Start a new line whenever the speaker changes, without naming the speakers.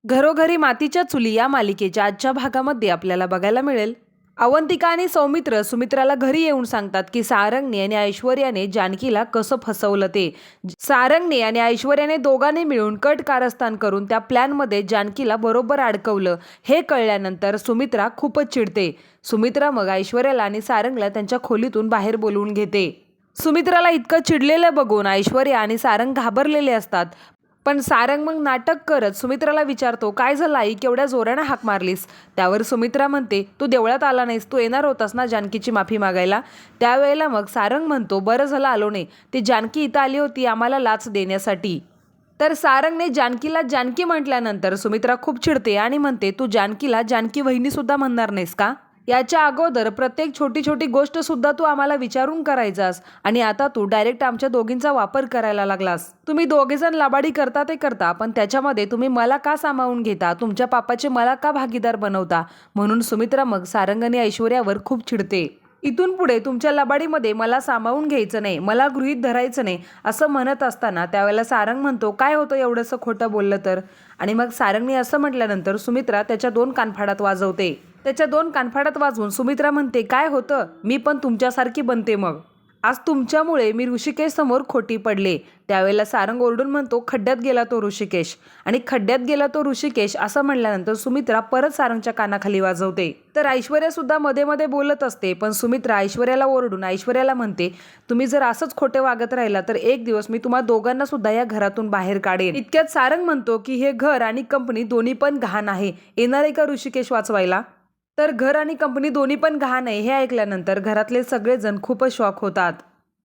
घरोघरी मातीच्या चुली या मालिकेच्या आजच्या भागामध्ये आपल्याला बघायला मिळेल अवंतिका आणि सौमित्र सुमित्राला घरी येऊन सांगतात की सारंगने आणि ऐश्वर्याने जानकीला कसं फसवलं ते. सारंगने आणि ऐश्वर्याने दोघांनी मिळून कट कारस्थान करून त्या प्लॅनमध्ये जानकीला बरोबर अडकवलं. हे कळल्यानंतर सुमित्रा खूपच चिडते. सुमित्रा मग ऐश्वर्याला आणि सारंगला त्यांच्या खोलीतून बाहेर बोलवून घेते. सुमित्राला इतकं चिडलेलं बघून ऐश्वर्या आणि सारंग घाबरलेले असतात. पण सारंग मग नाटक करत सुमित्राला विचारतो, काय झालं आई, केवढ्या जोरानं हाक मारलीस? त्यावर सुमित्रा म्हणते, तू देवळात आला नाहीस, तू येणार होतास ना जानकीची माफी मागायला? त्यावेळेला मग सारंग म्हणतो, बरं झालं आलो नाही, ती जानकी इथं आली होती आम्हाला लाच देण्यासाठी. तर सारंगने जानकीला जानकी म्हटल्यानंतर सुमित्रा खूप चिडते आणि म्हणते, तू जानकीला जानकी वहिनी सुद्धा म्हणणार नाहीस का? याच्या अगोदर प्रत्येक छोटी छोटी गोष्ट सुद्धा तू आम्हाला विचारून करायचास आणि आता तू डायरेक्ट आमच्या दोघींचा वापर करायला लागलास. तुम्ही दोघेजण लबाडी करता ते करता, पण त्याच्यामध्ये तुम्ही मला का सामावून घेता? तुमच्या पापाचे मला का भागीदार बनवता? म्हणून सुमित्रा मग सारंग आणि ऐश्वर्यावर खूप चिडते. इथून पुढे तुमच्या लबाडीमध्ये मला सामावून घ्यायचं नाही, मला गृहीत धरायचं नाही असं म्हणत असताना त्यावेळेला सारंग म्हणतो, काय होतं एवढंसं खोटं बोललं तर? आणि मग सारंगने असं म्हटल्यानंतर सुमित्रा त्याच्या दोन कानफाडात वाजवते. त्याच्या दोन कानफाडात वाजवून सुमित्रा म्हणते, काय होतं? मी पण तुमच्यासारखी बनते मग. आज तुमच्यामुळे मी ऋषिकेश समोर खोटी पडले. त्यावेळेला सारंग ओरडून म्हणतो, खड्ड्यात गेला तो ऋषिकेश. आणि खड्ड्यात गेला तो ऋषिकेश असं म्हणल्यानंतर सुमित्रा परत सारंगच्या कानाखाली वाजवते. तर ऐश्वर्या सुद्धा मध्ये मध्ये बोलत असते, पण सुमित्रा ऐश्वर्याला ओरडून ऐश्वर्याला म्हणते, तुम्ही जर असंच खोटे वागत राहिला तर एक दिवस मी तुम्हा दोघांना सुद्धा या घरातून बाहेर काढेन. इतक्यात सारंग म्हणतो की हे घर आणि कंपनी दोन्ही पण घाण आहे, येणार आहे का ऋषिकेश वाचवायला? तर घर आणि कंपनी दोन्ही पण घाण आहे हे ऐकल्यानंतर घरातले सगळेजण खूपच शॉक होतात.